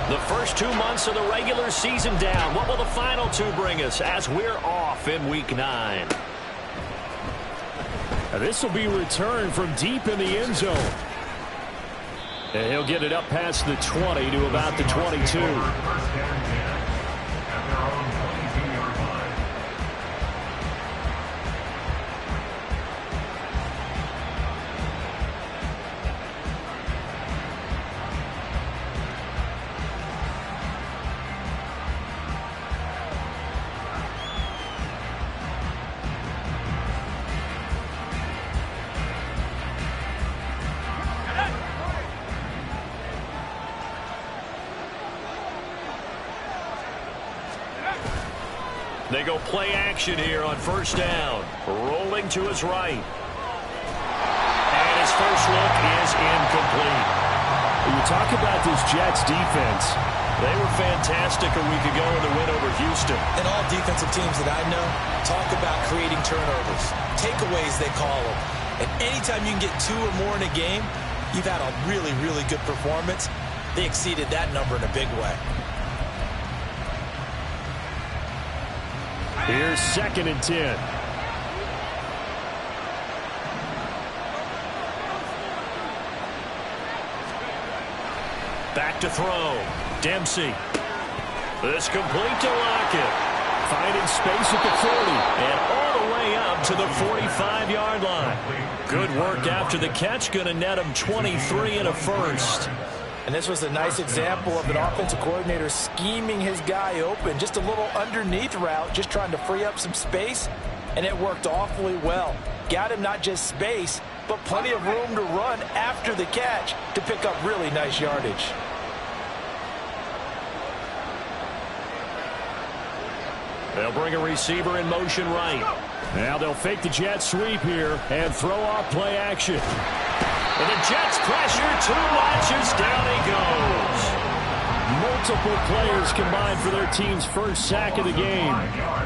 The first 2 months of the regular season down. What will the final two bring us as we're off in Week 9? This will be returned from deep in the end zone. And he'll get it up past the 20 to about the 22. They go play action here on first down. Rolling to his right. And his first look is incomplete. When you talk about this Jets defense, they were fantastic a week ago in the win over Houston. And all defensive teams that I know talk about creating turnovers. Takeaways, they call them. And anytime you can get 2 or more in a game, you've had a really, really good performance. They exceeded that number in a big way. Here's 2nd and 10. Back to throw. Dempsey. This complete to Lockett. Finding space at the 40. And all the way up to the 45-yard line. Good work after the catch. Going to net him 23 and a first. And this was a nice example of an offensive coordinator scheming his guy open. Just a little underneath route, just trying to free up some space, and it worked awfully well. Got him not just space, but plenty of room to run after the catch to pick up really nice yardage. They'll bring a receiver in motion right. Now they'll fake the jet sweep here and throw off play action. And the Jets pressure too much as down he goes. Multiple players combined for their team's first sack of the game.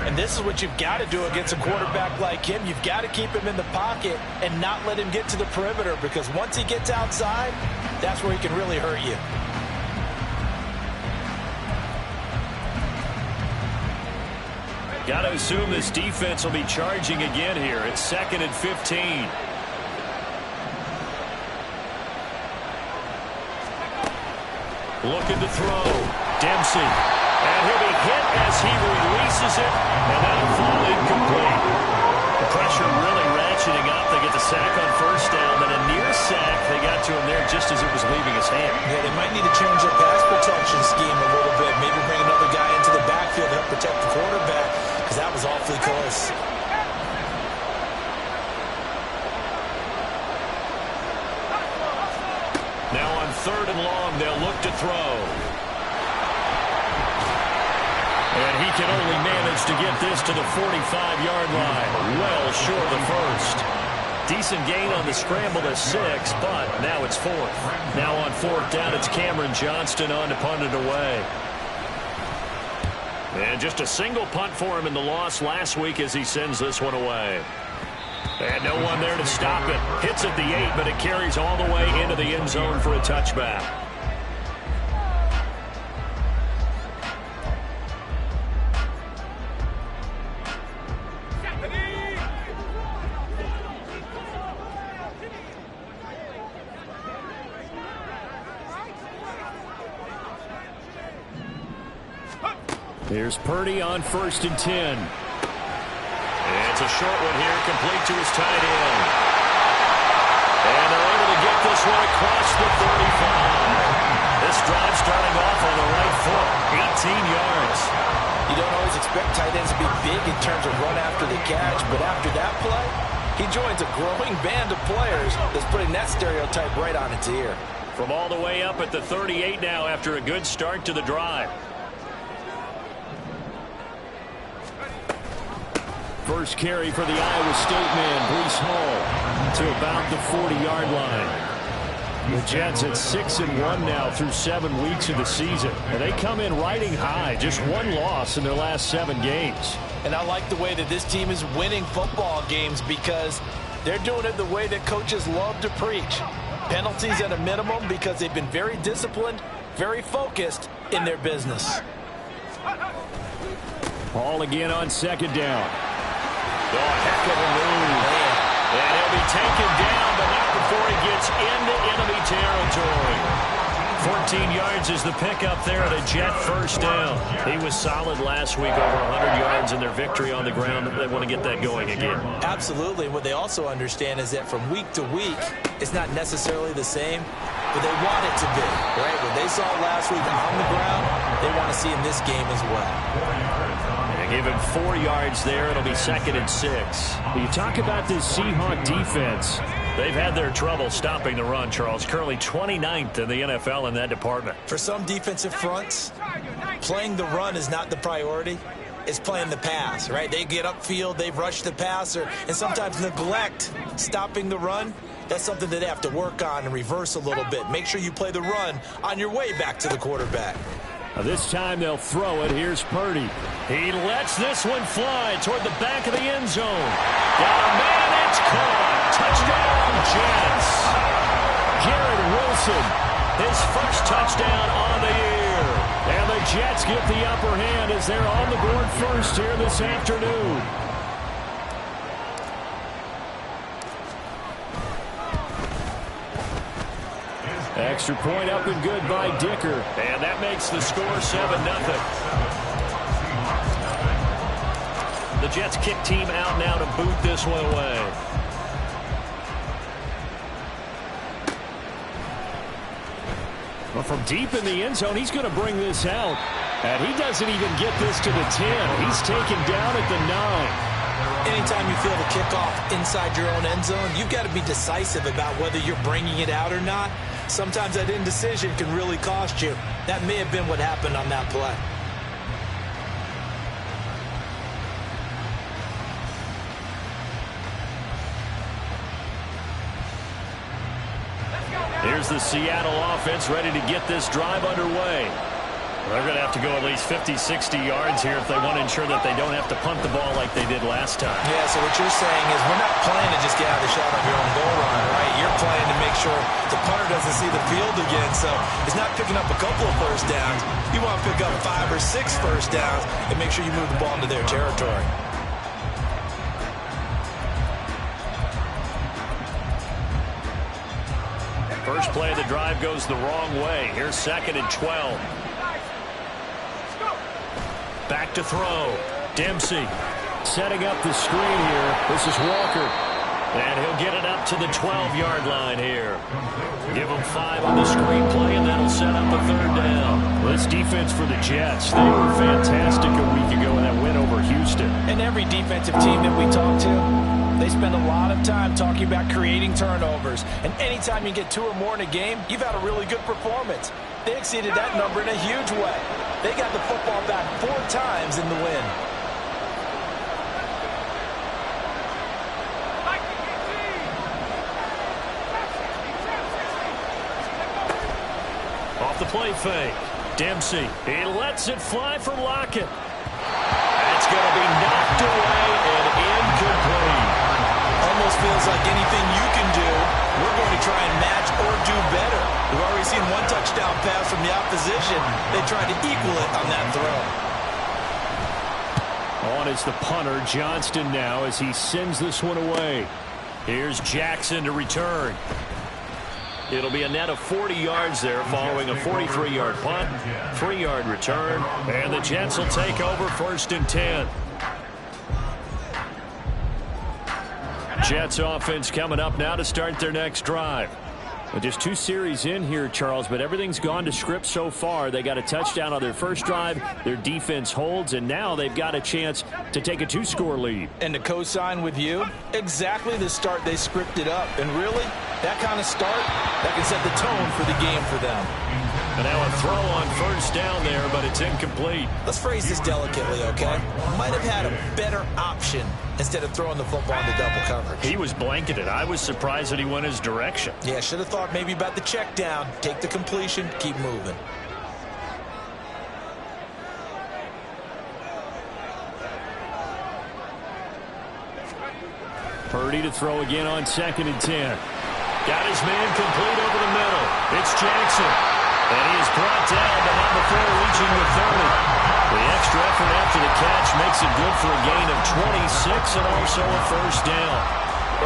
And this is what you've got to do against a quarterback like him. You've got to keep him in the pocket and not let him get to the perimeter, because once he gets outside, that's where he can really hurt you. Got to assume this defense will be charging again here. It's 2nd and 15. Looking to throw. Dempsey. And he'll be hit as he releases it. And that'll fall incomplete. The pressure really ratcheting up. They get the sack on first down. Then a near sack. They got to him there just as it was leaving his hand. Yeah, they might need to change their pass protection scheme a little bit. Maybe bring another guy into the backfield to help protect the quarterback, because that was awfully close. Now on 3rd and long, they'll look to throw. And he can only manage to get this to the 45-yard line. Well short of the first. Decent gain on the scramble to 6, but now it's 4th. Now on 4th down, it's Cameron Johnston on to punt it away. And just a single punt for him in the loss last week as he sends this one away. And no one there to stop it. Hits at the 8, but it carries all the way into the end zone for a touchback. Here's Purdy on 1st and 10. It's a short one here, complete to his tight end. And they're able to get this one across the 35. This drive starting off on the right foot, 18 yards. You don't always expect tight ends to be big in terms of run after the catch, but after that play, he joins a growing band of players that's putting that stereotype right on its ear. From all the way up at the 38 now after a good start to the drive. First carry for the Iowa State man, Breece Hall, to about the 40-yard line. The Jets at 6-1 now through 7 weeks of the season. And they come in riding high, just one loss in their last 7 games. And I like the way that this team is winning football games, because they're doing it the way that coaches love to preach. Penalties at a minimum because they've been very disciplined. very focused in their business. Ball again on second down. Oh, heck of a move. And he'll be taken down, but not before he gets into enemy territory. 14 yards is the pickup there at a Jet first down. He was solid last week, over 100 yards in their victory on the ground. They want to get that going again. Absolutely. What they also understand is that from week to week, it's not necessarily the same, but they want it to be, right? What they saw last week on the ground, they want to see in this game as well. They give him 4 yards there. It'll be 2nd and 6. You talk about this Seahawks defense. They've had their trouble stopping the run, Charles. Currently 29th in the NFL in that department. For some defensive fronts, playing the run is not the priority. It's playing the pass, right? They get upfield, they've rushed the passer, and sometimes neglect stopping the run. That's something that they have to work on and reverse a little bit. Make sure you play the run on your way back to the quarterback. This time they'll throw it. Here's Purdy. He lets this one fly toward the back of the end zone. Got a man, it's caught. Touchdown, Jets. Garrett Wilson, his first touchdown on the year. And the Jets get the upper hand as they're on the board first here this afternoon. Extra point up and good by Dicker. And that makes the score 7-0. The Jets kick team out now to boot this one away. Well, from deep in the end zone, he's going to bring this out. And he doesn't even get this to the 10. He's taken down at the 9. Anytime you feel the kickoff inside your own end zone, you've got to be decisive about whether you're bringing it out or not. Sometimes that indecision can really cost you. That may have been what happened on that play. Here's the Seattle offense ready to get this drive underway. They're going to have to go at least 50, 60 yards here if they want to ensure that they don't have to punt the ball like they did last time. Yeah, so what you're saying is we're not playing to just get out of the shot on your own goal line, right? You're playing to make sure the punter doesn't see the field again. So it's not picking up a couple of first downs. You want to pick up 5 or 6 first downs and make sure you move the ball into their territory. First play of the drive goes the wrong way. Here's 2nd and 12. Back to throw. Dempsey setting up the screen here. This is Walker. And he'll get it up to the 12-yard line here. Give him 5 on the screen play, and that'll set up a 3rd down. This defense for the Jets, they were fantastic a week ago in that win over Houston. And every defensive team that we talk to, they spend a lot of time talking about creating turnovers. And anytime you get 2 or more in a game, you've had a really good performance. They exceeded that number in a huge way. They got the football back 4 times in the win. Off the play fake. Dempsey. He lets it fly from Lockett. That's going to be knocked away and incomplete. Almost feels like anything you can do, we're going to try and match or do better. We've already seen 1 touchdown pass from the opposition. They tried to equal it on that throw. On is the punter, Johnston now, as he sends this one away. Here's Jackson to return. It'll be a net of 40 yards there following a 43-yard punt, 3-yard return, and the Jets will take over 1st and 10. Jets offense coming up now to start their next drive. Well, just 2 series in here, Charles, but everything's gone to script so far. They got a touchdown on their first drive. Their defense holds, and now they've got a chance to take a 2-score lead. And to co-sign with you, exactly the start they scripted up. And really, that kind of start, that can set the tone for the game for them. And now a throw on 1st down there, but it's incomplete. Let's phrase this delicately, okay? Might have had a better option instead of throwing the football into double coverage. He was blanketed. I was surprised that he went his direction. Yeah, should have thought maybe about the check down. Take the completion, keep moving. Purdy to throw again on 2nd and 10. Got his man complete over the middle. It's Jackson. And he is brought down, but not before reaching the 30. The extra effort after the catch makes it good for a gain of 26 and also a first down.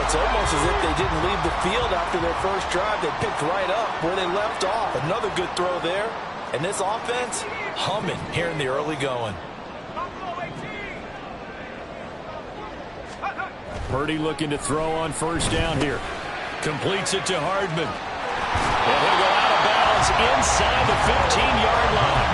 It's almost as if they didn't leave the field after their first drive. They picked right up where they left off. Another good throw there. And this offense, humming here in the early going. Purdy looking to throw on first down here. Completes it to Hardman. And he'll go out of bounds inside the 15-yard line.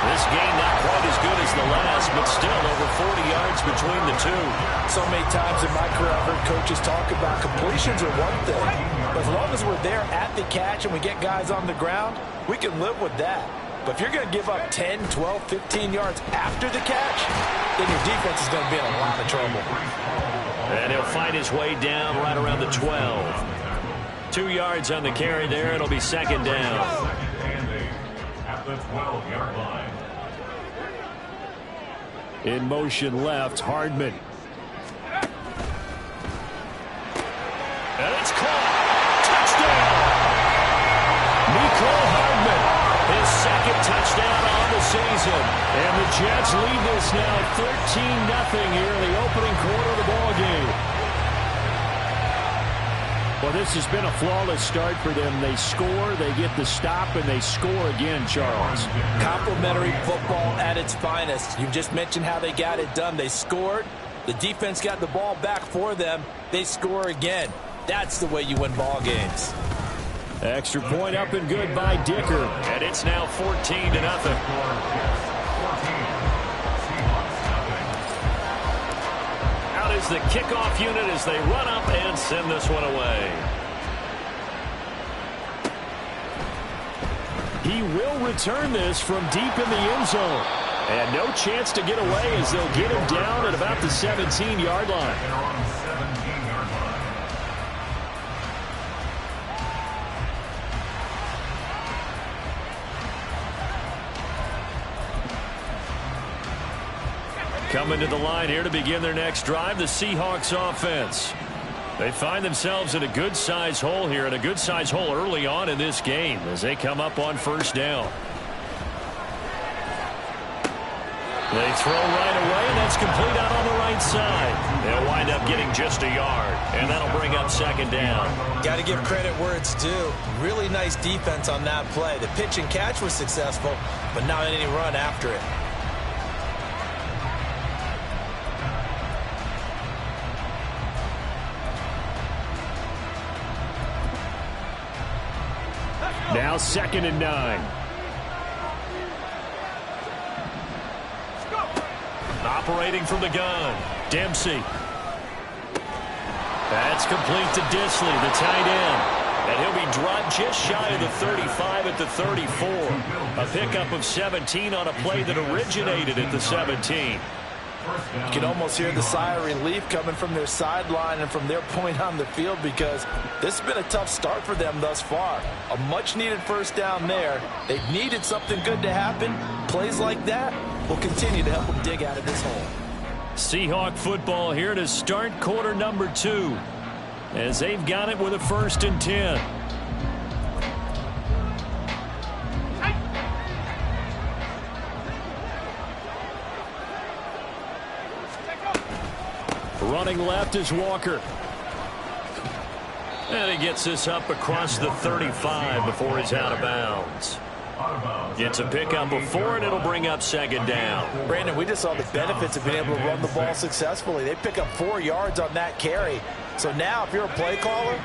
This game not quite as good as the last, but still over 40 yards between the two. So many times in my career I've heard coaches talk about completions are one thing. But as long as we're there at the catch and we get guys on the ground, we can live with that. But if you're going to give up 10, 12, 15 yards after the catch, then your defense is going to be in a lot of trouble. And he'll find his way down right around the 12. 2 yards on the carry there. It'll be second down. At the 12-yard line. In motion left, Hardman. And it's caught. Touchdown. Mecole Hardman. His second touchdown on the season. And the Jets lead this now 13-0 here in the opening quarter of the ball game. Well, this has been a flawless start for them. They score, they get the stop, and they score again, Charles. Complimentary football at its finest. You just mentioned how they got it done. They scored. The defense got the ball back for them. They score again. That's the way you win ball games. Extra point up and good by Dicker. And it's now 14-0. Out is the kickoff unit as they run up and send this one away. He will return this from deep in the end zone. And no chance to get away as they'll get him down at about the 17-yard line. Coming to the line here to begin their next drive, the Seahawks offense. They find themselves in a good-size hole here, and a good-size hole early on in this game as they come up on first down. They throw right away, and that's complete out on the right side. They'll wind up getting just a yard, and that'll bring up second down. Got to give credit where it's due. Really nice defense on that play. The pitch and catch was successful, but not any run after it. Now 2nd and 9. Operating from the gun, Dempsey. That's complete to Disley, the tight end. And he'll be dropped just shy of the 35 at the 34. A pickup of 17 on a play that originated at the 17. You can almost hear the sigh of relief coming from their sideline and from their point on the field, because this has been a tough start for them thus far. A much-needed first down there. They've needed something good to happen. Plays like that will continue to help them dig out of this hole. Seahawk football here to start quarter number 2 as they've got it with a 1st and 10. Running left is Walker. And he gets this up across the 35 before he's out of bounds. It's a pickup of 4, and it'll bring up second down. Brandon, we just saw the benefits of being able to run the ball successfully. They pick up 4 yards on that carry. So now if you're a play caller,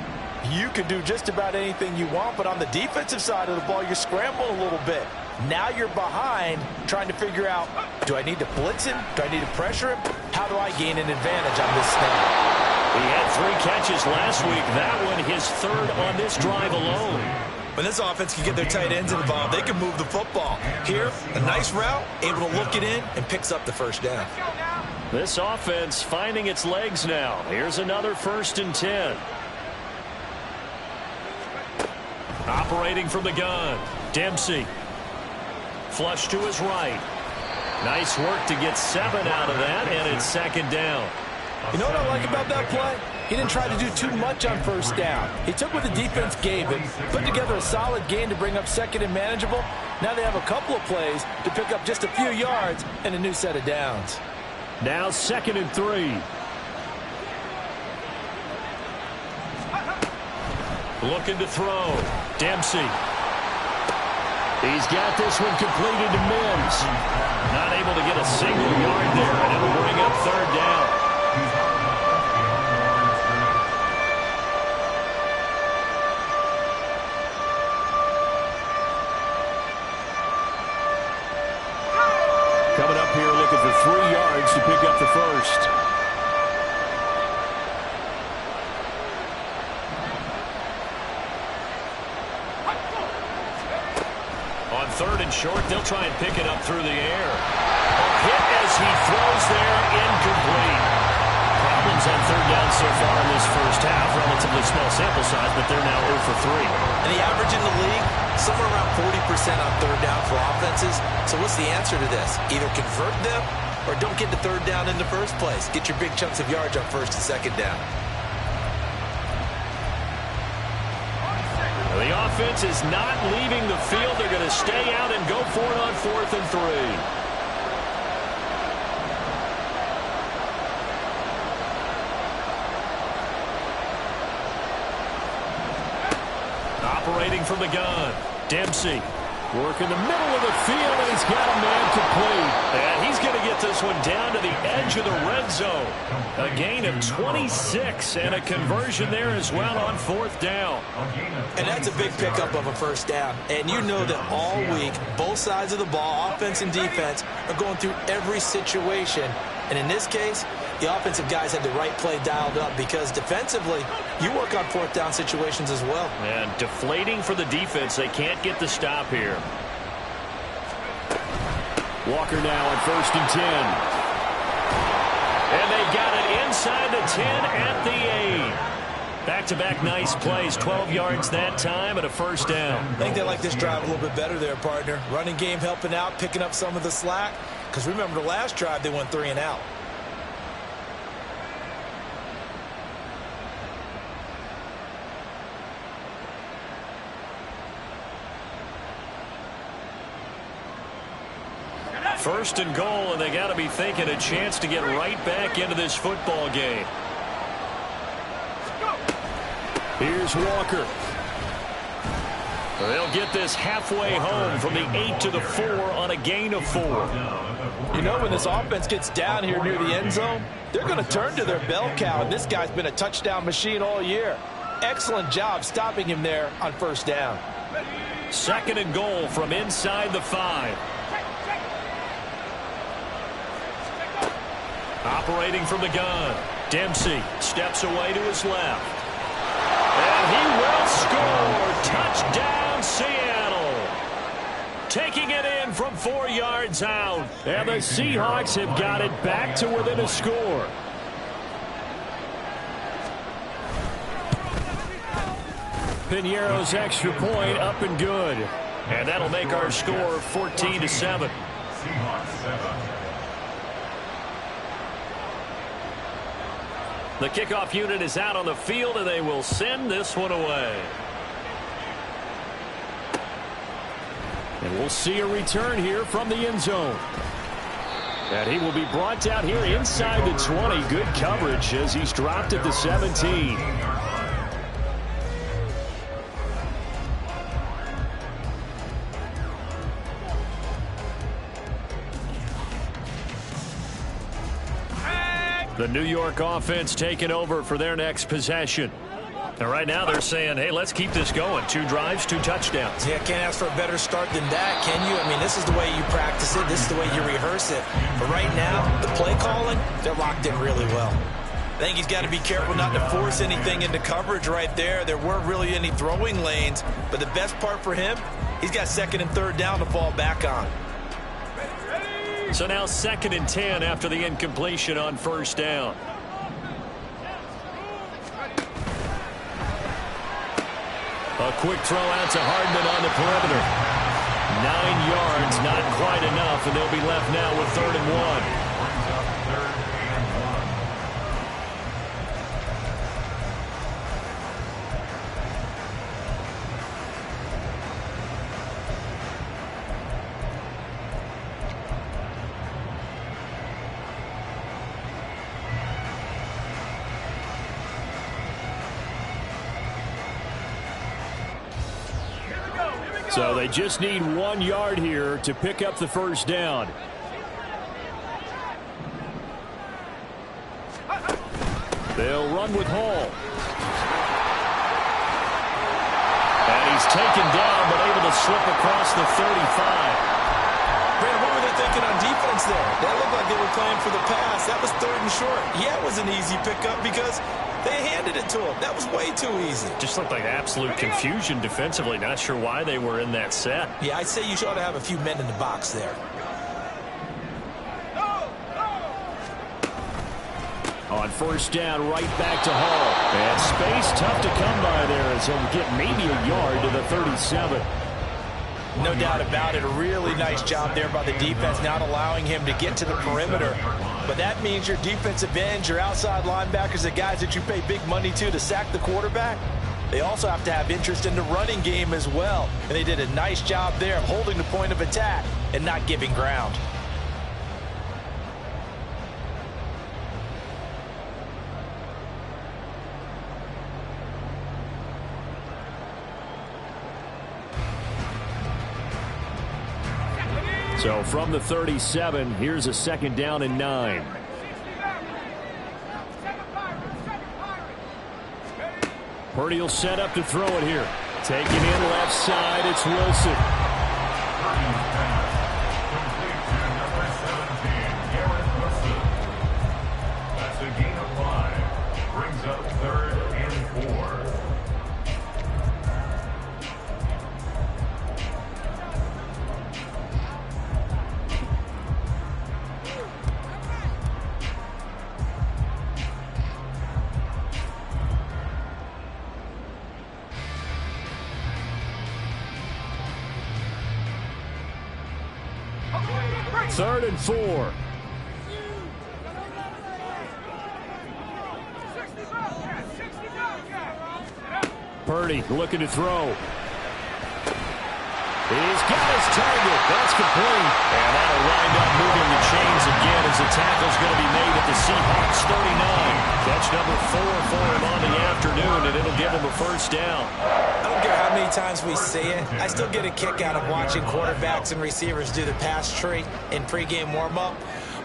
you can do just about anything you want. But on the defensive side of the ball, you're scrambling a little bit. Now you're behind trying to figure out, do I need to blitz him? Do I need to pressure him? How do I gain an advantage on this snap? He had 3 catches last week. That one his 3rd on this drive alone. When this offense can get their tight ends involved, they can move the football. Here, a nice route, able to look it in, and picks up the first down. This offense finding its legs now. Here's another 1st and 10. Operating from the gun, Dempsey. Flush to his right. Nice work to get 7 out of that, and it's second down. You know what I like about that play? He didn't try to do too much on first down. He took what the defense gave him, put together a solid game to bring up second and manageable. Now they have a couple of plays to pick up just a few yards and a new set of downs. Now 2nd and 3. Looking to throw. Dempsey. He's got this one completed to Mims. Not able to get a single yard there, and it'll bring up 3rd down. Coming up here looking for 3 yards to pick up the first. On 3rd and short, they'll try and pick it up through the air. A hit as he throws there, incomplete. Problems on 3rd down so far in this first half. Relatively small sample size, but they're now 0 for 3. And the average in the league, somewhere around 40% on 3rd down for offenses. So what's the answer to this? Either convert them or don't get to 3rd down in the first place. Get your big chunks of yards on 1st and 2nd down. The offense is not leaving the field. They're going to stay out and go for it on 4th and 3. Operating from the gun. Dempsey. Work in the middle of the field, and he's got a man complete. And he's going to get this one down to the edge of the red zone. A gain of 26 and a conversion there as well on 4th down. And that's a big pickup of a 1st down. And you know that all week, both sides of the ball, offense and defense, are going through every situation. And in this case, the offensive guys had the right play dialed up because defensively, you work on 4th down situations as well. And deflating for the defense. They can't get the stop here. Walker now on 1st and 10. And they got it inside the 10 at the 8. Back-to-back nice plays. 12 yards that time and a 1st down. I think they like this drive a little bit better there, partner. Running game helping out, picking up some of the slack. Because remember the last drive, they went 3 and out. First and goal, and they got to be thinking a chance to get right back into this football game. Here's Walker. They'll get this halfway home from the 8 to the 4 on a gain of 4. You know, when this offense gets down here near the end zone, they're going to turn to their bell cow, and this guy's been a touchdown machine all year. Excellent job stopping him there on 1st down. 2nd and goal from inside the 5. Operating from the gun. Dempsey steps away to his left. And he will score. Touchdown, Seattle. Taking it in from 4 yards out. And the Seahawks have got it back to within a score. Piñeiro's extra point up and good. And that'll make our score 14-7. Seahawks 7. The kickoff unit is out on the field, and they will send this one away. And we'll see a return here from the end zone. And he will be brought down here inside the 20. Good coverage as he's dropped at the 17. The New York offense taking over for their next possession. And right now they're saying, hey, let's keep this going. 2 drives, 2 touchdowns. Yeah, can't ask for a better start than that, can you? I mean, this is the way you practice it. This is the way you rehearse it. But right now, the play calling, they're locked in really well. I think he's got to be careful not to force anything into coverage right there. There weren't really any throwing lanes. But the best part for him, he's got 2nd and 3rd down to fall back on. So now 2nd and 10 after the incompletion on 1st down. A quick throw out to Hardman on the perimeter. 9 yards, not quite enough, and they'll be left now with 3rd and 1. So they just need 1 yard here to pick up the first down. They'll run with Hall. And he's taken down, but able to slip across the 35. Brandon, what were they thinking on defense there? That looked like they were playing for the pass. That was 3rd and short. Yeah, it was an easy pickup because they handed it to him. That was way too easy. Just looked like absolute confusion defensively. Not sure why they were in that set. Yeah, I'd say you ought to have a few men in the box there. On first down, right back to Hall. And space tough to come by there as he'll get maybe a yard to the 37. No doubt about it. A really nice job there by the defense, not allowing him to get to the perimeter. But that means your defensive ends, your outside linebackers, the guys that you pay big money to sack the quarterback, they also have to have interest in the running game as well. And they did a nice job there of holding the point of attack and not giving ground. So from the 37, here's a 2nd down and 9. Purdy will set up to throw it here. Taking in left side, it's Wilson. That's a gain of 5. Brings up 3rd and 4. Third and 4. Purdy looking to throw. He's got his target. That's complete. And that'll wind up moving the chains again as the tackle's going to be made at the Seahawks 39. Catch number 4 for him on the afternoon, and it'll give him a first down. I don't care how many times we see it. I still get a kick out of watching quarterbacks and receivers do the pass tree in pregame warm-up.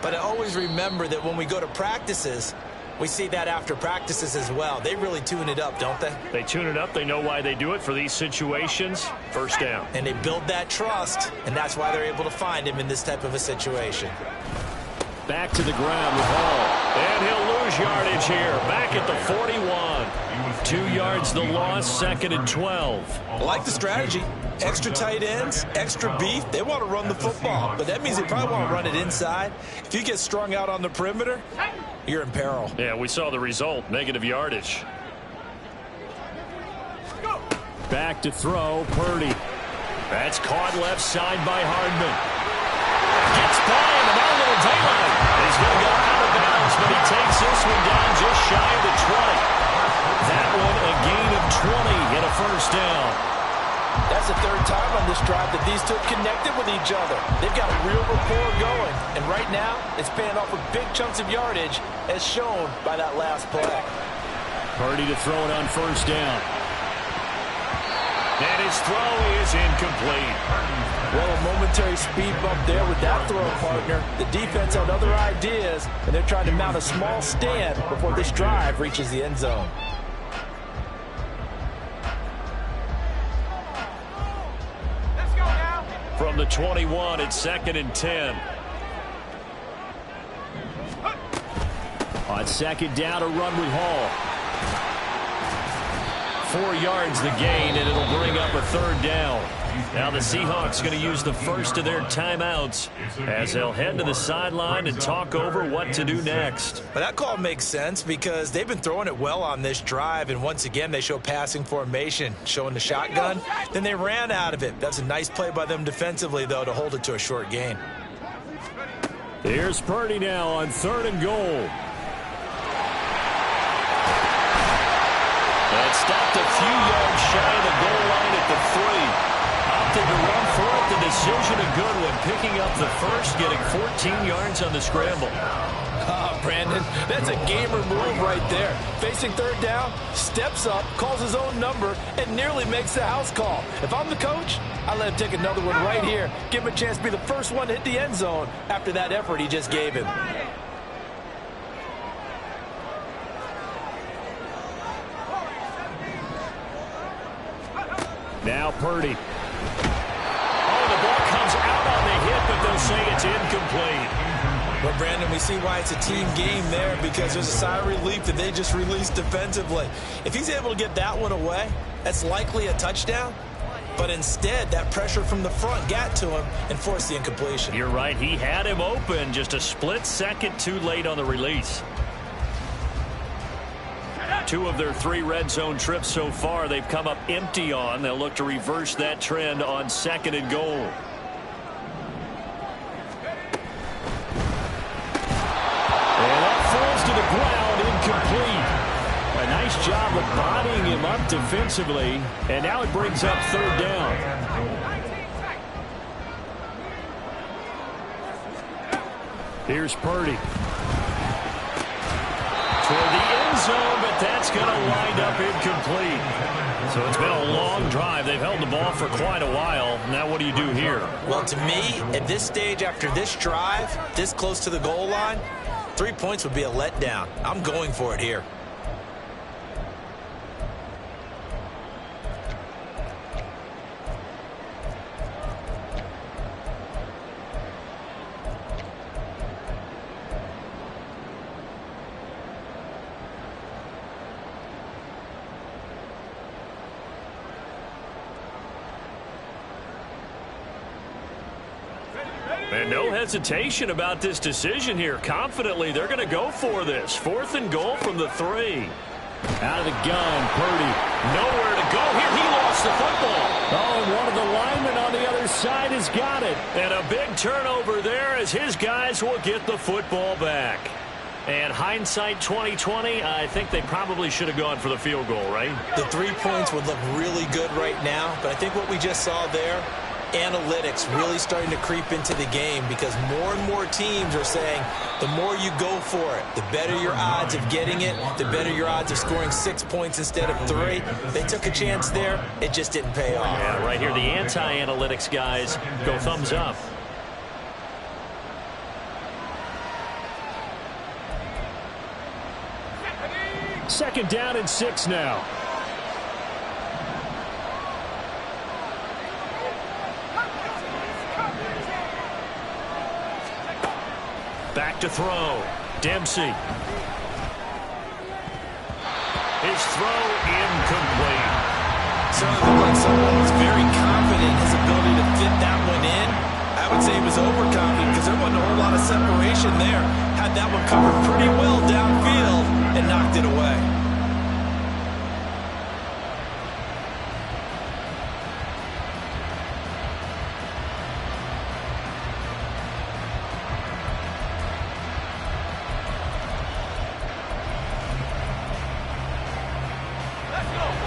But I always remember that when we go to practices, we see that after practices as well. They really tune it up, don't they? They tune it up. They know why they do it for these situations. First down. And they build that trust, and that's why they're able to find him in this type of a situation. Back to the ground with Hall. And he'll lose yardage here. Back at the 41. 2 yards the loss, 2nd and 12. I like the strategy. Extra tight ends, extra beef. They want to run the football, but that means they probably want to run it inside. If you get strung out on the perimeter, you're in peril. Yeah, we saw the result, negative yardage. Back to throw, Purdy. That's caught left side by Hardman. Gets by him, and that little daylight. He's going to go out of bounds, but he takes this one down just shy of the 20. That one a gain of 20 and a first down. That's the 3rd time on this drive that these two have connected with each other. They've got a real rapport going. And right now, it's paying off with big chunks of yardage, as shown by that last play. Purdy to throw it on first down. And his throw is incomplete. Well, a momentary speed bump there with that throw partner. The defense had other ideas, and they're trying to mount a small stand before this drive reaches the end zone. From the 21, it's 2nd and 10. On 2nd down, a run with Hall. 4 yards the gain, and it'll bring up a 3rd down. Now the Seahawks going to use the first of their timeouts as they'll head to the sideline and talk over what to do next. But that call makes sense because they've been throwing it well on this drive, and once again they show passing formation, showing the shotgun. Then they ran out of it. That's a nice play by them defensively, though, to hold it to a short gain. Here's Purdy now on 3rd and goal. And stopped a few yards shy of the goal line at the 3. Opted to run for it the decision a good one, picking up the first, getting 14 yards on the scramble. Brandon, that's a gamer move right there. Facing third down, steps up, calls his own number, and nearly makes the house call. If I'm the coach, I let him take another one right here. Give him a chance to be the first one to hit the end zone after that effort he just gave him. Now Purdy. Oh, the ball comes out on the hit, but they'll say it's incomplete. But, Brandon, we see why it's a team game there, because there's a sigh of relief that they just released defensively. If he's able to get that one away, that's likely a touchdown. But instead, that pressure from the front got to him and forced the incompletion. You're right. He had him open, just a split second too late on the release. 2 of their 3 red zone trips so far, they've come up empty on. They'll look to reverse that trend on 2nd and goal. And that falls to the ground, incomplete. A nice job of bodying him up defensively, and now it brings up 3rd down. Here's Purdy. Toward the end zone, but that's going to wind up incomplete. So it's been a long drive. They've held the ball for quite a while. Now what do you do here? Well, to me, at this stage after this drive, this close to the goal line, 3 points would be a letdown. I'm going for it here. And no hesitation about this decision here. Confidently, they're going to go for this. 4th and goal from the 3. Out of the gun, Purdy. Nowhere to go here. He lost the football. Oh, and one of the linemen on the other side has got it. And a big turnover there as his guys will get the football back. And hindsight 2020, I think they probably should have gone for the field goal, right? The 3 points would look really good right now, but I think what we just saw there, analytics really starting to creep into the game, because more and more teams are saying the more you go for it, the better your odds of getting it, the better your odds of scoring 6 points instead of 3. They took a chance there. It just didn't pay off. Yeah, right here, the anti-analytics guys go thumbs up. Second down and 6 now. Back to throw. Dempsey. His throw incomplete. Certainly looked like someone was very confident in his ability to fit that one in. I would say he was overconfident because there wasn't a whole lot of separation there. Had that one covered pretty well downfield and knocked it away.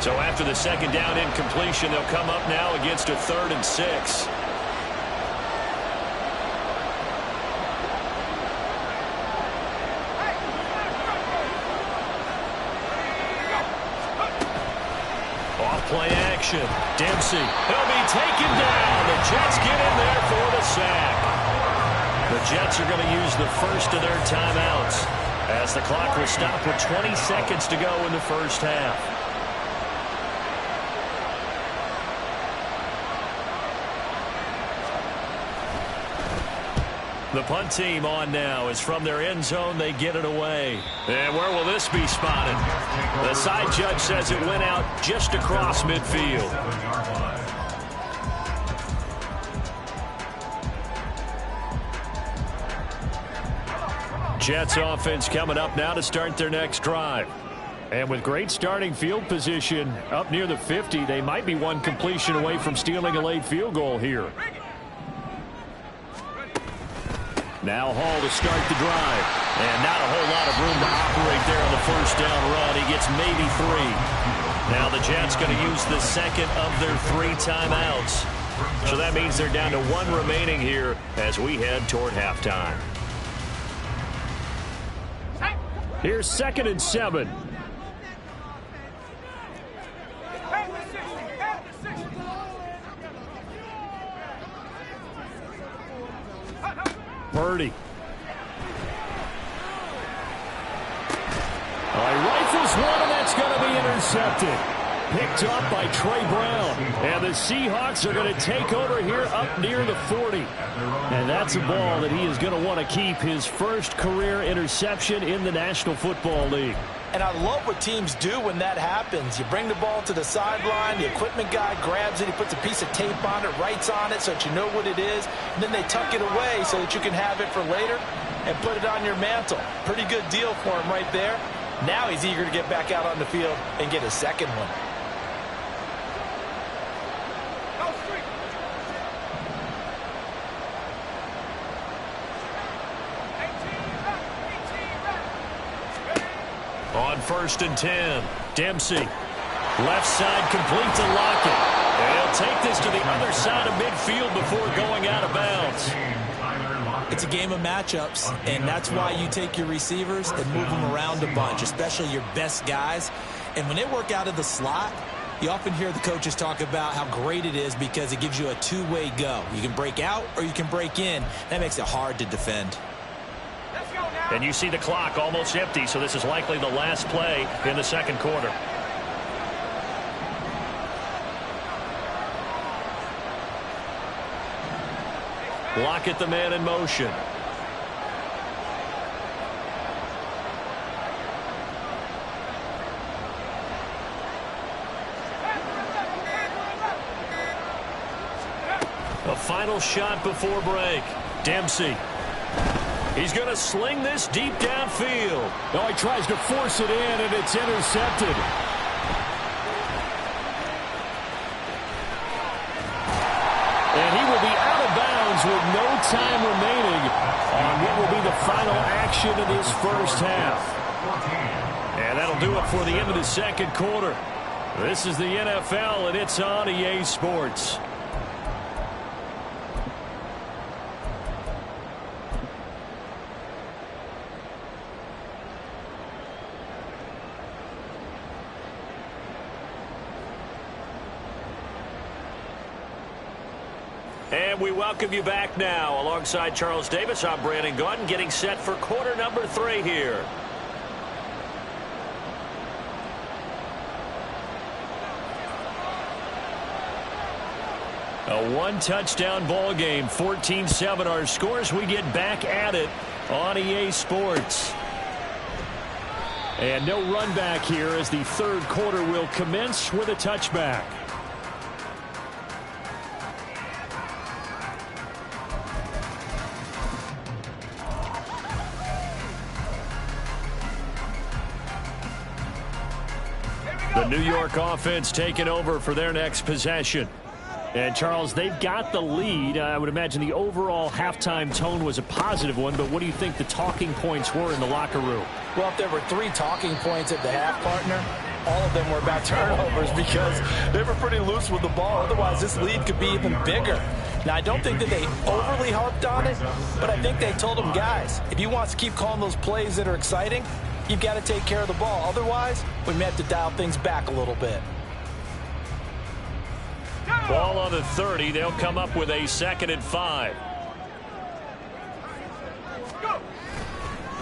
So after the second down incompletion, they'll come up now against a 3rd and 6. Off play action. Dempsey. He'll be taken down. The Jets get in there for the sack. The Jets are going to use the first of their timeouts as the clock will stop with 20 seconds to go in the first half. The punt team on now is from their end zone. They get it away. And where will this be spotted? The side judge says it went out just across midfield. Jets offense coming up now to start their next drive. And with great starting field position up near the 50, they might be one completion away from stealing a late field goal here. Now Hall to start the drive. And not a whole lot of room to operate there on the first down run. He gets maybe 3. Now the Jets going to use the second of their 3 timeouts. So that means they're down to 1 remaining here as we head toward halftime. Here's 2nd and 7. Purdy. He rifles one, and that's going to be intercepted. Picked up by Trey Brown. And the Seahawks are going to take over here up near the 40. And that's a ball that he is going to want to keep, his first career interception in the National Football League. And I love what teams do when that happens. You bring the ball to the sideline, the equipment guy grabs it, he puts a piece of tape on it, writes on it so that you know what it is, and then they tuck it away so that you can have it for later and put it on your mantle. Pretty good deal for him right there. Now he's eager to get back out on the field and get his second one. On 1st and 10, Dempsey. Left side complete to Lockett. And he'll take this to the other side of midfield before going out of bounds. It's a game of matchups, and that's why you take your receivers and move them around a bunch, especially your best guys. And when they work out of the slot, you often hear the coaches talk about how great it is because it gives you a two-way go. You can break out or you can break in. That makes it hard to defend. And you see the clock almost empty, so this is likely the last play in the second quarter. Lockett, the man in motion. A final shot before break. Dempsey. He's going to sling this deep downfield. Oh, he tries to force it in, and it's intercepted. And he will be out of bounds with no time remaining on what will be the final action of this first half. And that'll do it for the end of the second quarter. This is the NFL, and it's on EA Sports. And we welcome you back now. Alongside Charles Davis, I'm Brandon Gaudin, getting set for quarter number 3 here. A one-touchdown ball game, 14-7 our scores. We get back at it on EA Sports. And no run back here as the third quarter will commence with a touchback. The New York offense taking over for their next possession. And, Charles, they've got the lead. I would imagine the overall halftime tone was a positive one, but what do you think the talking points were in the locker room? Well, if there were 3 talking points at the half, partner, all of them were about turnovers because they were pretty loose with the ball. Otherwise, this lead could be even bigger. Now, I don't think that they overly harped on it, but I think they told them, guys, if you want to keep calling those plays that are exciting, you've got to take care of the ball. Otherwise, we may have to dial things back a little bit. Ball on the 30. They'll come up with a 2nd and 5.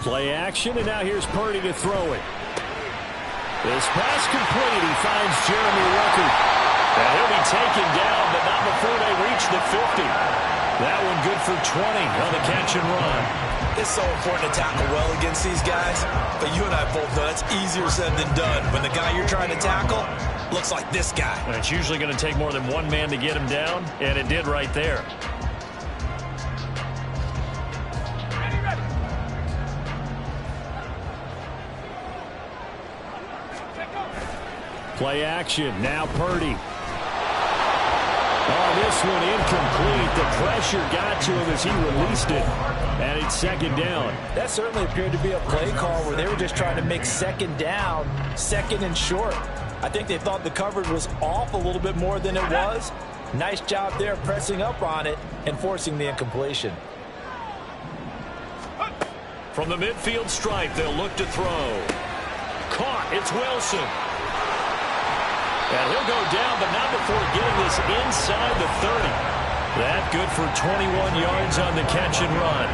Play action, and now here's Purdy to throw it. This pass complete. He finds Jeremy Ruckert. And he'll be taken down, but not before they reach the 50. That one good for 20 on the catch and run. It's so important to tackle well against these guys, but you and I both know that's easier said than done. When the guy you're trying to tackle looks like this guy. And it's usually going to take more than one man to get him down, and it did right there. Play action. Now Purdy. Oh, this one incomplete. The pressure got to him as he released it. And it's 2nd down. That certainly appeared to be a play call where they were just trying to make 2nd down, 2nd and short. I think they thought the coverage was off a little bit more than it was. Nice job there pressing up on it and forcing the incompletion. From the midfield stripe, they'll look to throw. Caught. It's Wilson. And he'll go down, but not before getting this inside the 30. That good for 21 yards on the catch and run.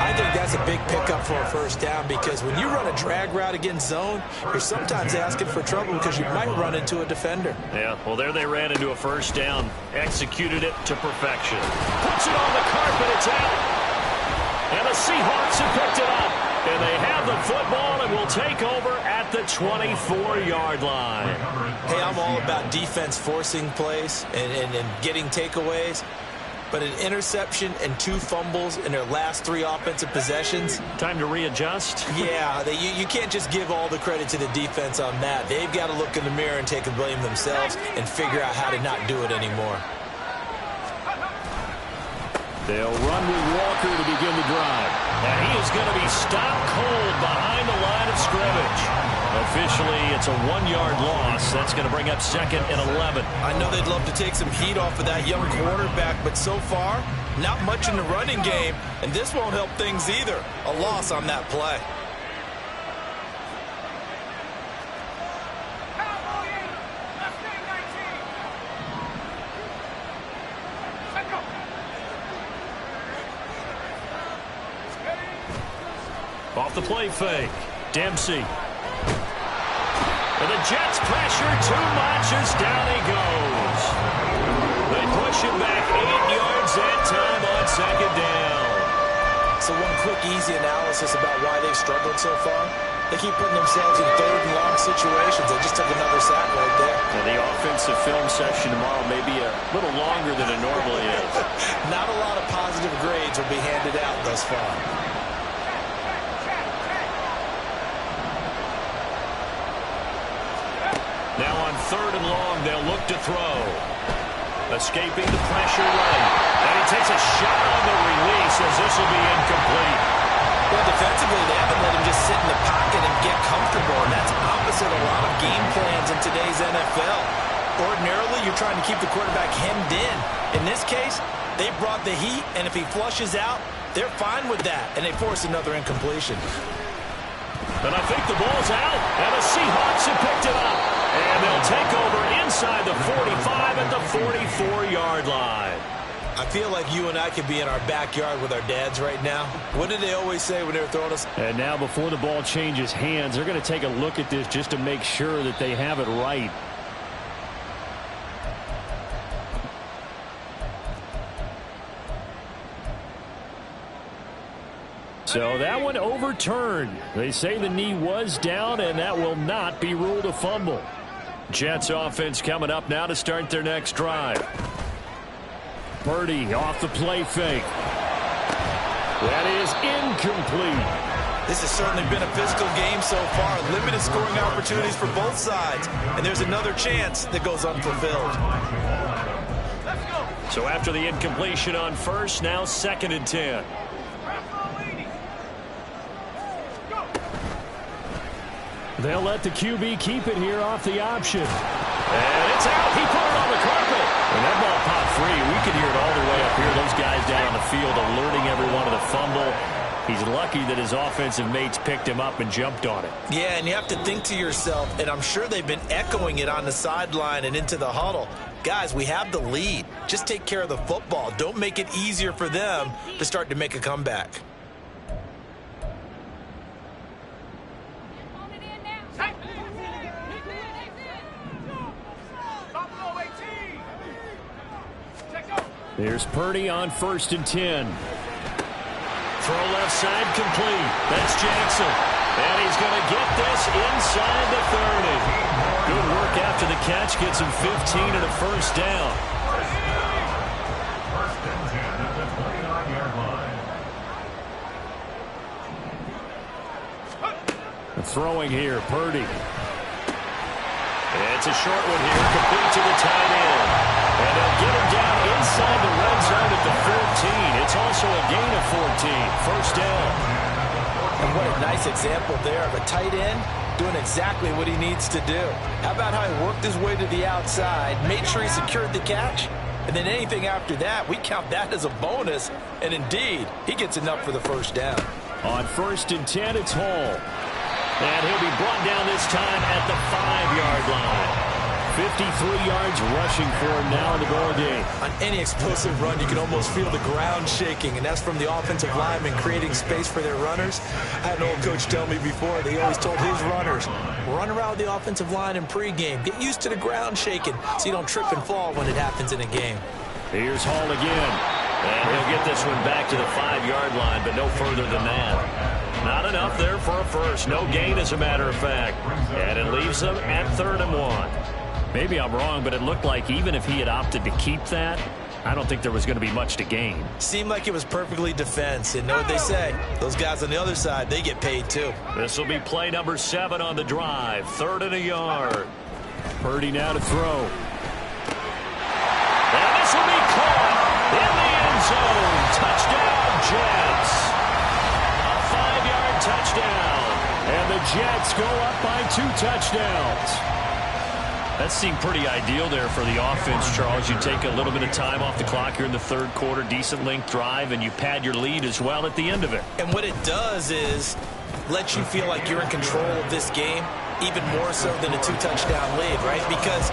I think that's a big pickup for a first down because when you run a drag route against zone, you're sometimes asking for trouble because you might run into a defender. Yeah, well, there they ran into a first down. Executed it to perfection. Puts it on the carpet. It's out. And the Seahawks have picked it up. And they have the football and will take over at the 24-yard line. Hey, I'm all about defense forcing plays and getting takeaways. But an interception and 2 fumbles in their last 3 offensive possessions. Time to readjust? Yeah, you can't just give all the credit to the defense on that. They've got to look in the mirror and take the blame themselves and figure out how to not do it anymore. They'll run with Walker to begin the drive. And he is going to be stopped cold behind the line of scrimmage. Officially, it's a 1-yard loss. That's going to bring up second and 11. I know they'd love to take some heat off of that young quarterback, but so far, not much in the running game, and this won't help things either. A loss on that play. Off the play fake. Dempsey. And the Jets pressure too much as down he goes. They push him back 8 yards that time on second down. So one quick, easy analysis about why they've struggled so far. They keep putting themselves in 3rd and long situations. They just took another sack right there. And the offensive film session tomorrow may be a little longer than it normally is. Not a lot of positive grades will be handed out thus far. Now on 3rd and long, they'll look to throw. Escaping the pressure right. And he takes a shot on the release as this will be incomplete. Well, defensively, they haven't let him just sit in the pocket and get comfortable, and that's opposite a lot of game plans in today's NFL. Ordinarily, you're trying to keep the quarterback hemmed in. In this case, they brought the heat, and if he flushes out, they're fine with that, and they force another incompletion. And I think the ball's out, and the Seahawks have picked it up. And they'll take over inside the 45 at the 44-yard line. I feel like you and I could be in our backyard with our dads right now. What did they always say when they were throwing us? And now before the ball changes hands, they're going to take a look at this just to make sure that they have it right. So that one overturned. They say the knee was down, and that will not be ruled a fumble. Jets offense coming up now to start their next drive. Purdy off the play fake. That is incomplete. This has certainly been a physical game so far. Limited scoring opportunities for both sides. And there's another chance that goes unfulfilled. So after the incompletion on first, now 2nd and 10. They'll let the QB keep it here off the option. And it's out. He put it on the carpet. And that ball popped free. We can hear it all the way up here. Those guys down on the field alerting everyone of the fumble. He's lucky that his offensive mates picked him up and jumped on it. Yeah, and you have to think to yourself, and I'm sure they've been echoing it on the sideline and into the huddle. Guys, we have the lead. Just take care of the football. Don't make it easier for them to start to make a comeback. There's Purdy on 1st and 10. Throw left side complete. That's Jackson. And he's going to get this inside the 30. Good work after the catch. Gets him 15 and a first down. First and 10 at the 29-yard line. Throwing here, Purdy. It's a short one here, complete to the tight end. And they'll get him down inside the red zone at the 14. It's also a gain of 14. First down. And what a nice example there of a tight end doing exactly what he needs to do. How about how he worked his way to the outside, made sure he secured the catch, and then anything after that, we count that as a bonus. And indeed, he gets enough for the first down. On 1st and 10, it's Hall. And he'll be brought down this time at the 5-yard line. 53 yards rushing for him now in the ball game. On any explosive run, you can almost feel the ground shaking, and that's from the offensive linemen creating space for their runners. I had an old coach tell me before, they always told his runners, run around the offensive line in pregame. Get used to the ground shaking so you don't trip and fall when it happens in a game. Here's Hall again. And he'll get this one back to the 5-yard line, but no further than that. Not enough there for a first. No gain, as a matter of fact. And it leaves them at 3rd and 1. Maybe I'm wrong, but it looked like even if he had opted to keep that, I don't think there was going to be much to gain. Seemed like it was perfectly defense. And know what they say? Those guys on the other side, they get paid too. This will be play number 7 on the drive. 3rd and a yard. Purdy now to throw. And this will be caught in the end zone. Touchdown, Jets. A 5-yard touchdown. And the Jets go up by 2 touchdowns. That seemed pretty ideal there for the offense, Charles. You take a little bit of time off the clock here in the 3rd quarter, decent length drive, and you pad your lead as well at the end of it. And what it does is let you feel like you're in control of this game, even more so than a 2-touchdown lead, right? Because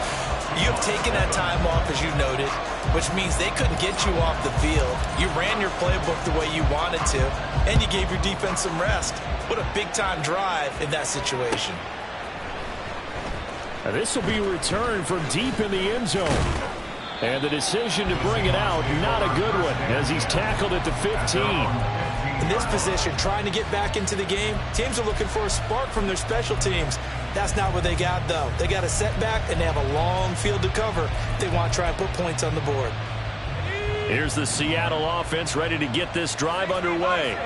you have taken that time off, as you noted, which means they couldn't get you off the field. You ran your playbook the way you wanted to, and you gave your defense some rest. What a big-time drive in that situation. This will be returned from deep in the end zone. And the decision to bring it out, not a good one, as he's tackled at the 15. In this position, trying to get back into the game, teams are looking for a spark from their special teams. That's not what they got, though. They got a setback, and they have a long field to cover if they want to try and put points on the board. Here's the Seattle offense ready to get this drive underway.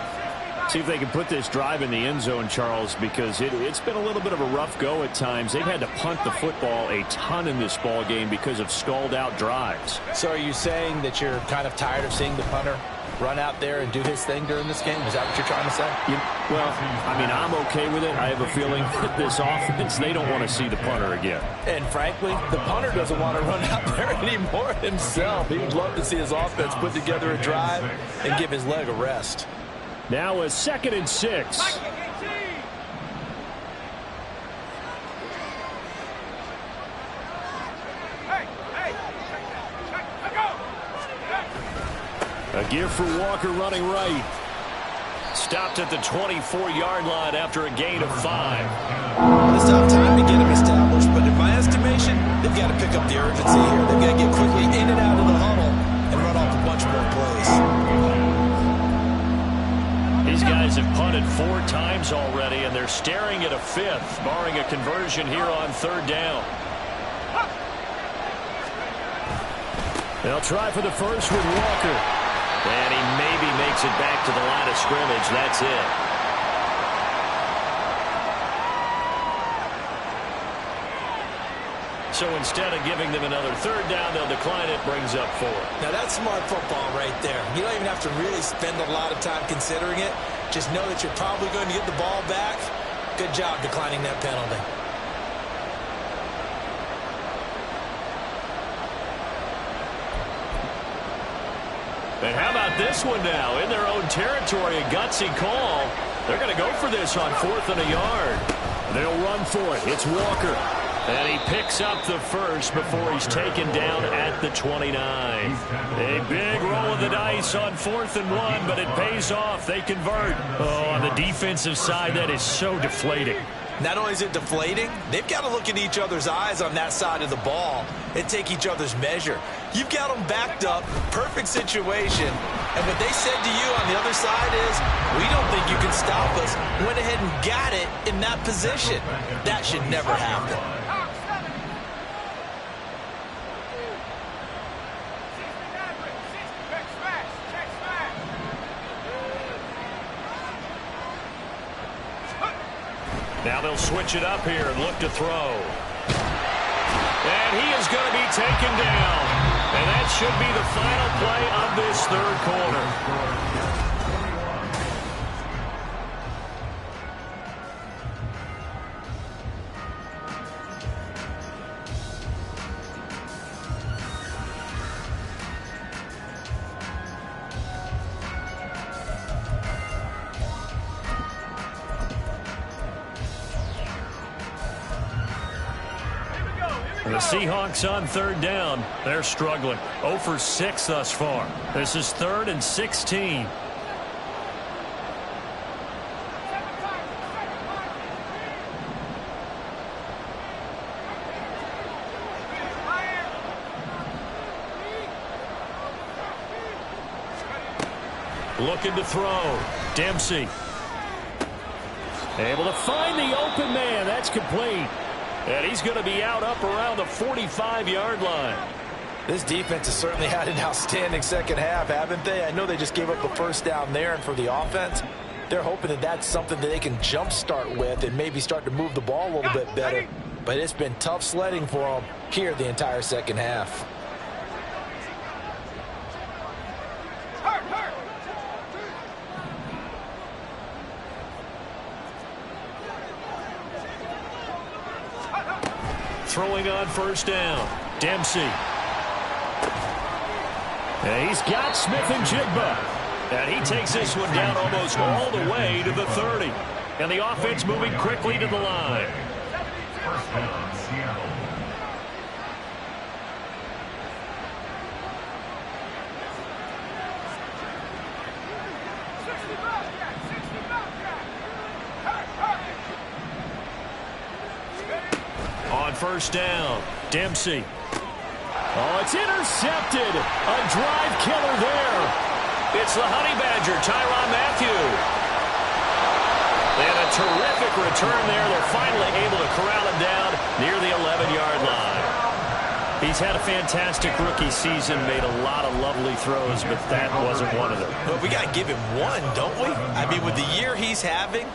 See if they can put this drive in the end zone, Charles, because it's been a little bit of a rough go at times. They've had to punt the football a ton in this ball game because of stalled-out drives. So are you saying that you're kind of tired of seeing the punter run out there and do his thing during this game? Is that what you're trying to say? Well, I mean, I'm okay with it. I have a feeling that this offense, they don't want to see the punter again. And frankly, the punter doesn't want to run out there anymore himself. He would love to see his offense put together a drive and give his leg a rest. Now a 2nd and 6. A give for Walker running right. Stopped at the 24-yard line after a gain of 5. It's tough time to get him established, but in my estimation, they've got to pick up the urgency here. They've got to get quickly in and out of the huddle and run off a bunch more plays. These guys have punted 4 times already, and they're staring at a 5th, barring a conversion here on 3rd down. They'll try for the first with Walker. And he maybe makes it back to the line of scrimmage. That's it. So instead of giving them another 3rd down, they'll decline it, brings up 4. Now, that's smart football right there. You don't even have to really spend a lot of time considering it. Just know that you're probably going to get the ball back. Good job declining that penalty. And how about this one now? In their own territory, a gutsy call. They're going to go for this on 4th and a yard. They'll run for it. It's Walker. And he picks up the first before he's taken down at the 29. A big roll of the dice on 4th and 1, but it pays off. They convert. Oh, on the defensive side, that is so deflating. Not only is it deflating, they've got to look in each other's eyes on that side of the ball and take each other's measure. You've got them backed up, perfect situation, and what they said to you on the other side is, we don't think you can stop us. Went ahead and got it in that position. That should never happen. Now they'll switch it up here and look to throw. And he is going to be taken down. And that should be the final play of this 3rd quarter. The Seahawks on third down. They're struggling. 0 for 6 thus far. This is 3rd and 16. Looking to throw. Dempsey. Able to find the open man. That's complete. And he's going to be out up around the 45-yard line. This defense has certainly had an outstanding second half, haven't they? I know they just gave up the first down there, and for the offense, they're hoping that that's something that they can jumpstart with and maybe start to move the ball a little bit better. But it's been tough sledding for them here the entire second half. Throwing on first down. Dempsey. And he's got Smith and Jigba. And he takes this one down almost all the way to the 30. And the offense moving quickly to the line. First down, Seattle. On first down, Dempsey. Oh, it's intercepted. A drive killer there. It's the Honey Badger, Tyrann Mathieu. And a terrific return there. They're finally able to corral him down near the 11-yard line. He's had a fantastic rookie season, made a lot of lovely throws, but that wasn't one of them. But we got to give him one, don't we? I mean, with the year he's having,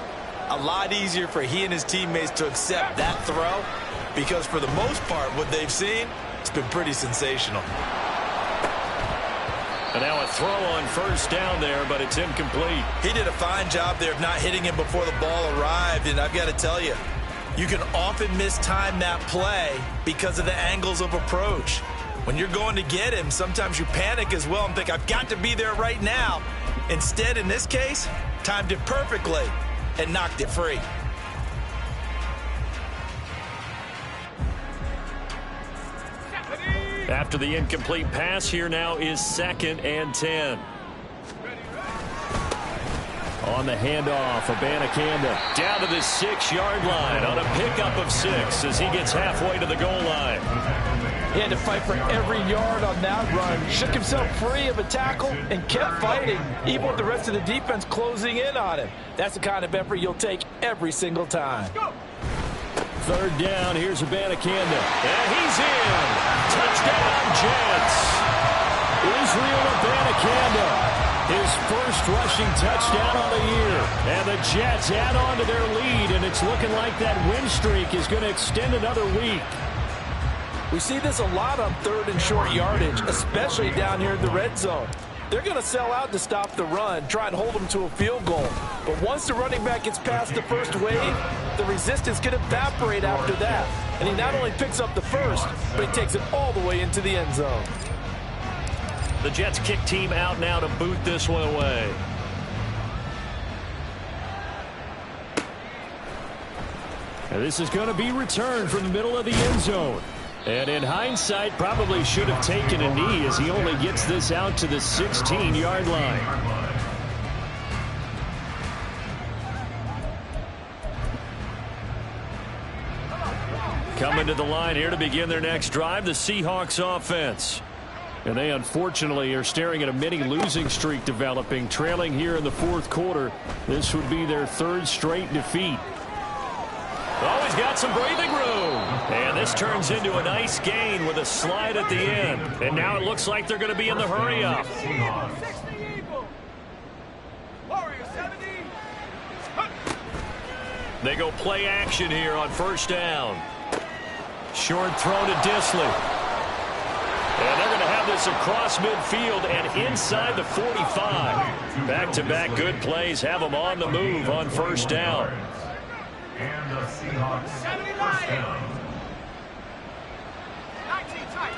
a lot easier for he and his teammates to accept that throw, because for the most part, what they've seen, it's been pretty sensational. And now a throw on first down there, but it's incomplete. He did a fine job there of not hitting him before the ball arrived, and I've got to tell you, you can often mistime that play because of the angles of approach. When you're going to get him, sometimes you panic as well and think, I've got to be there right now. Instead, in this case, timed it perfectly and knocked it free. After the incomplete pass, here now is 2nd and 10. On the handoff, Abanikanda down to the 6-yard line on a pickup of 6 as he gets halfway to the goal line. He had to fight for every yard on that run. Shook himself free of a tackle and kept fighting, even with the rest of the defense closing in on him. That's the kind of effort you'll take every single time. 3rd down, here's Abanikanda. And he's in. Touchdown, Jets. Israel Abanikanda. His first rushing touchdown on the year. And the Jets add on to their lead, and it's looking like that win streak is going to extend another week. We see this a lot on 3rd and short yardage, especially down here in the red zone. They're going to sell out to stop the run, try and hold them to a field goal. But once the running back gets past the first wave, the resistance can evaporate after that. And he not only picks up the first, but he takes it all the way into the end zone. The Jets kick team out now to boot this one away. And this is going to be returned from the middle of the end zone. And in hindsight, probably should have taken a knee as he only gets this out to the 16-yard line. Coming to the line here to begin their next drive, the Seahawks offense. And they unfortunately are staring at a mini losing streak developing, trailing here in the 4th quarter. This would be their 3rd straight defeat. Oh, he's got some breathing room. And this turns into a nice gain with a slide at the end. And now it looks like they're going to be in the hurry-up. They go play action here on first down. Short throw to Disley. And they're going to have this across midfield and inside the 45. Back-to-back good plays have them on the move on first down. And the Seahawks first down. 19 tight.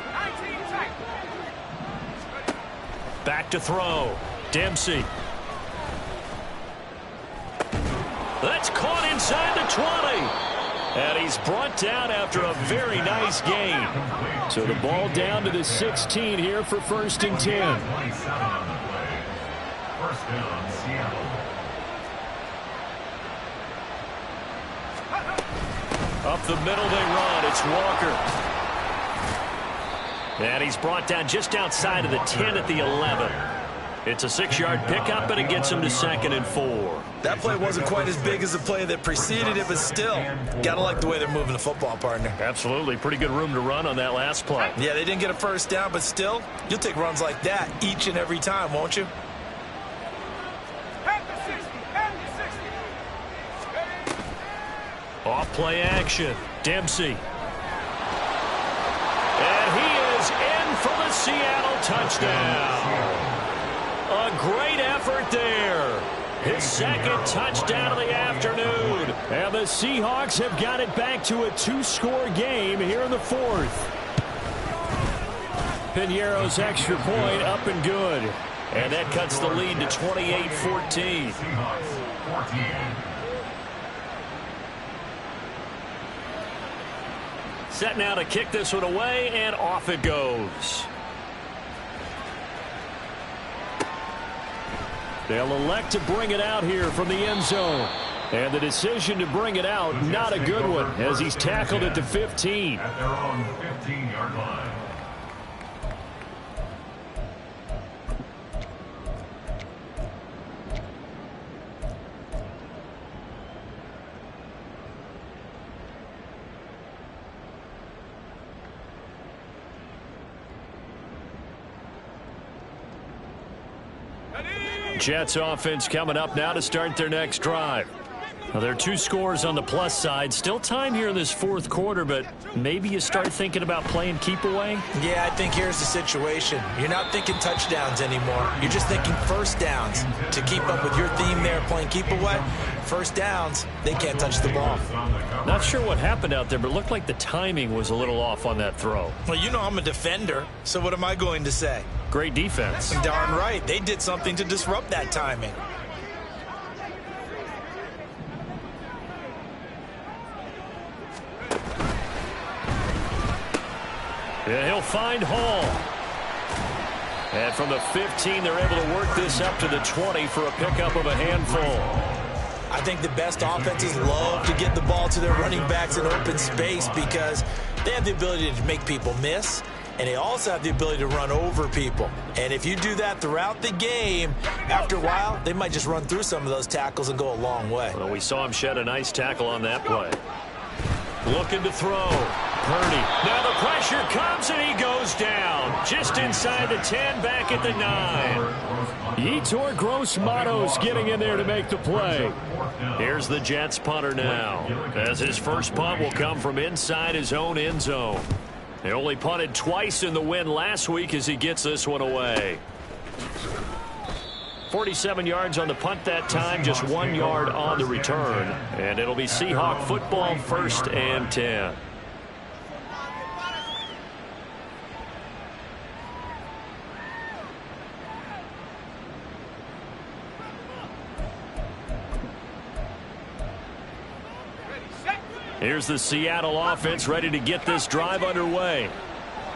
Back to throw. Dempsey. That's caught inside the 20. And he's brought down after a very nice gain. So the ball down to the 16 here for 1st and 10. First down, Seattle. Up the middle they run. It's Walker. And he's brought down just outside of the 10 at the 11. It's a 6-yard pickup, and it gets him to 2nd and 4. That play wasn't quite as big as the play that preceded it, but still, gotta like the way they're moving the football, partner. Absolutely. Pretty good room to run on that last play. Yeah, they didn't get a first down, but still, you'll take runs like that each and every time, won't you? Off play action. Dempsey. And he is in for the Seattle touchdown. A great effort there. His 2nd touchdown of the afternoon. And the Seahawks have got it back to a 2-score game here in the 4th. Piñeiro's extra point up and good. And that cuts the lead to 28-14. Seahawks 14. Set now to kick this one away, and off it goes. They'll elect to bring it out here from the end zone. And the decision to bring it out, not a good one, as he's tackled at the 15. At their own 15-yard line. Jets offense coming up now to start their next drive. Now, there are 2 scores on the plus side. Still time here in this 4th quarter, but maybe you start thinking about playing keep away? Yeah, I think here's the situation. You're not thinking touchdowns anymore. You're just thinking first downs. To keep up with your theme there, playing keep away, first downs, they can't touch the ball. Not sure what happened out there, but it looked like the timing was a little off on that throw. Well, you know I'm a defender, so what am I going to say? Great defense. Darn right. They did something to disrupt that timing. Yeah, he'll find Hall. And from the 15, they're able to work this up to the 20 for a pickup of a handful. I think the best offenses love to get the ball to their running backs in open space because they have the ability to make people miss, and they also have the ability to run over people. And if you do that throughout the game, after a while, they might just run through some of those tackles and go a long way. Well, we saw him shed a nice tackle on that play. Looking to throw. Purdy. Now the pressure comes, and he goes down. Just inside the 10, back at the 9. Yetur Gross-Matos getting in there to make the play. Here's the Jets punter now, as his first punt will come from inside his own end zone. They only punted twice in the win last week as he gets this one away. 47 yards on the punt that time, just 1 yard on the return. And it'll be Seahawk football, 1st and 10. Here's the Seattle offense ready to get this drive underway.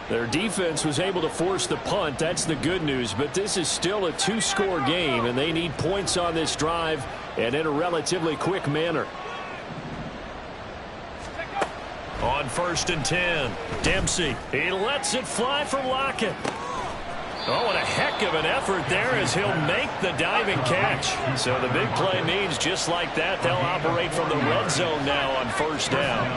Their defense was able to force the punt. That's the good news. But this is still a 2-score game, and they need points on this drive and in a relatively quick manner. On 1st and 10, Dempsey. He lets it fly for Lockett. Oh, what a heck of an effort there as he'll make the diving catch. So the big play means just like that, they'll operate from the red zone now on 1st down.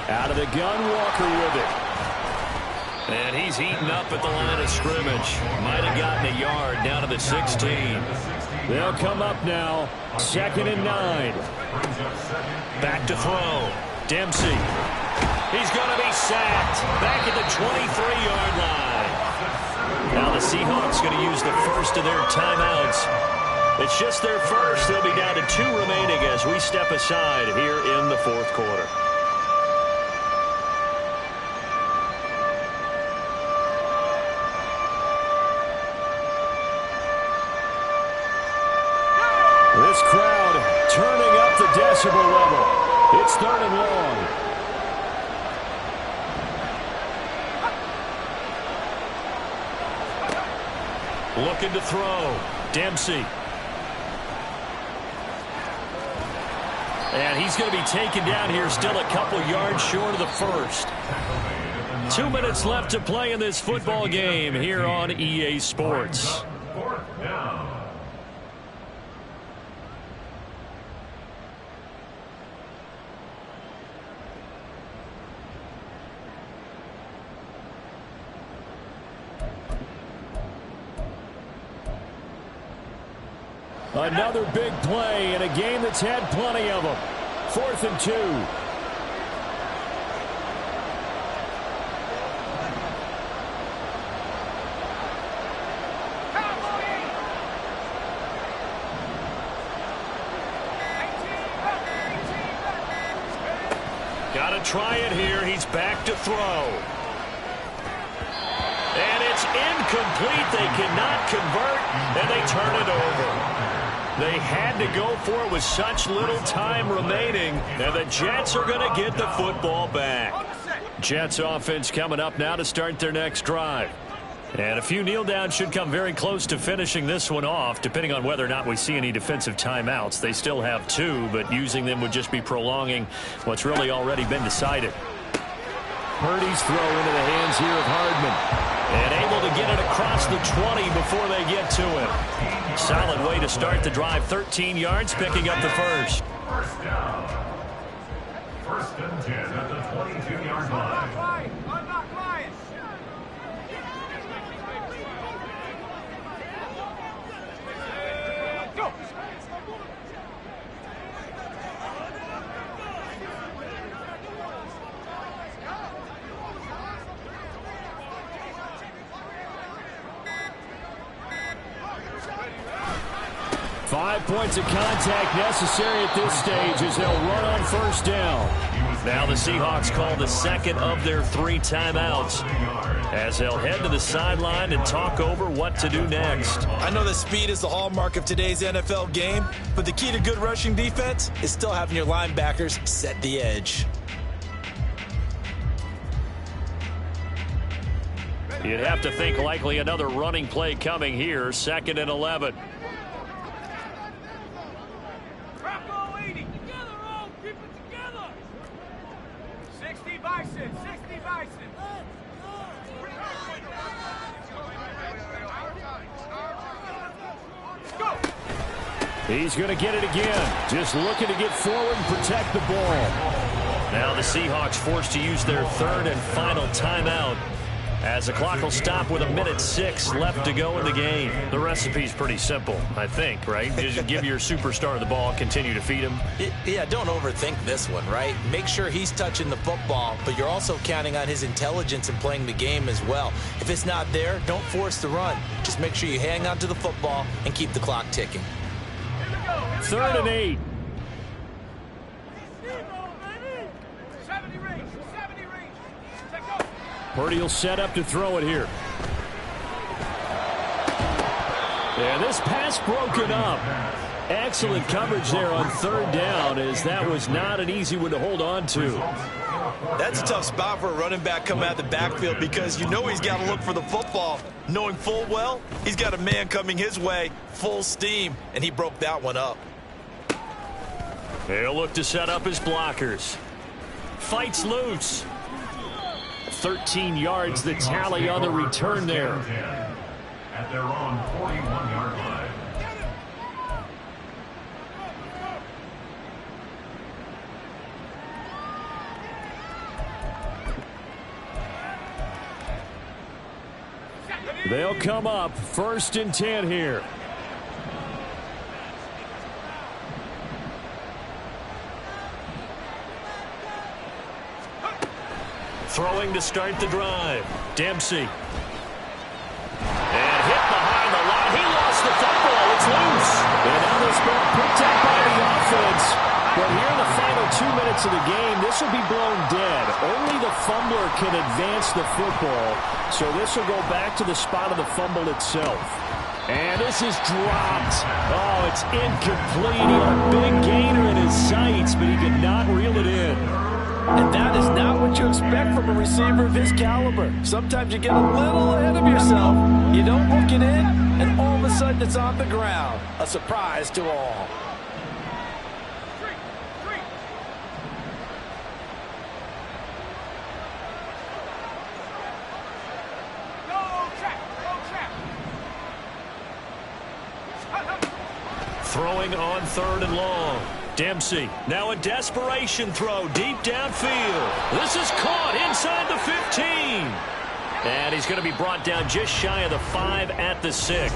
Out of the gun, Walker with it. And he's heating up at the line of scrimmage. Might have gotten a yard down to the 16. They'll come up now, 2nd and 9. Back to throw. Dempsey. He's going to be sacked. Back at the 23-yard line. Now the Seahawks going to use the first of their timeouts. It's just their first. They'll be down to 2 remaining as we step aside here in the 4th quarter. manageable level. It's 3rd and long. Looking to throw. Dempsey. And he's going to be taken down here, still a couple yards short of the first. 2 minutes left to play in this football game here on EA Sports. Another big play in a game that's had plenty of them. 4th and 2. Got to try it here. He's back to throw. And it's incomplete. They cannot convert, and they turn it over. They had to go for it with such little time remaining, and the Jets are going to get the football back. Jets offense coming up now to start their next drive. And a few kneel downs should come very close to finishing this one off, depending on whether or not we see any defensive timeouts. They still have 2, but using them would just be prolonging what's really already been decided. Purdy's throw into the hands here of Hardman. And able to get it across the 20 before they get to him. Solid way to start the drive. 13 yards, picking up the first. First down. 1st and 10 at the 22-yard line. Go. 5 points of contact necessary at this stage as they'll run on 1st down. Now the Seahawks call the second of their 3 timeouts as they'll head to the sideline and talk over what to do next. I know that speed is the hallmark of today's NFL game, but the key to good rushing defense is still having your linebackers set the edge. You'd have to think likely another running play coming here. 2nd and 11. He's going to get it again. Just looking to get forward and protect the ball. Now the Seahawks forced to use their 3rd and final timeout as the clock will stop with 1:06 left to go in the game. The recipe's pretty simple, I think, right? Just give your superstar the ball, continue to feed him. Yeah, don't overthink this one, right? Make sure he's touching the football, but you're also counting on his intelligence in playing the game as well. If it's not there, don't force the run. Just make sure you hang on to the football and keep the clock ticking. 3rd and 8. Purdy will set up to throw it here. And this pass broken up. Excellent coverage there on 3rd down, as that was not an easy one to hold on to. That's a tough spot for a running back coming out of the backfield because you know he's got to look for the football, knowing full well he's got a man coming his way, full steam, and he broke that one up. He'll look to set up his blockers. Fights loose. 13 yards the tally on the return there. At their own 41-yard line. They'll come up 1st and 10 here. Throwing to start the drive. Dempsey. And hit behind the line. He lost the football. It's loose. And now this ball picked up by the offense. But here in the final 2 minutes of the game, this will be blown dead. Only the fumbler can advance the football. So this will go back to the spot of the fumble itself. And this is dropped. Oh, it's incomplete. He had a big gainer in his sights, but he could not reel it in. And that is not what you expect from a receiver of his caliber. Sometimes you get a little ahead of yourself. You don't look it in, and all of a sudden it's on the ground. A surprise to all. Throwing on 3rd and long. Dempsey, now a desperation throw deep downfield. This is caught inside the 15. And he's going to be brought down just shy of the 5 at the 6.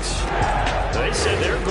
They said they're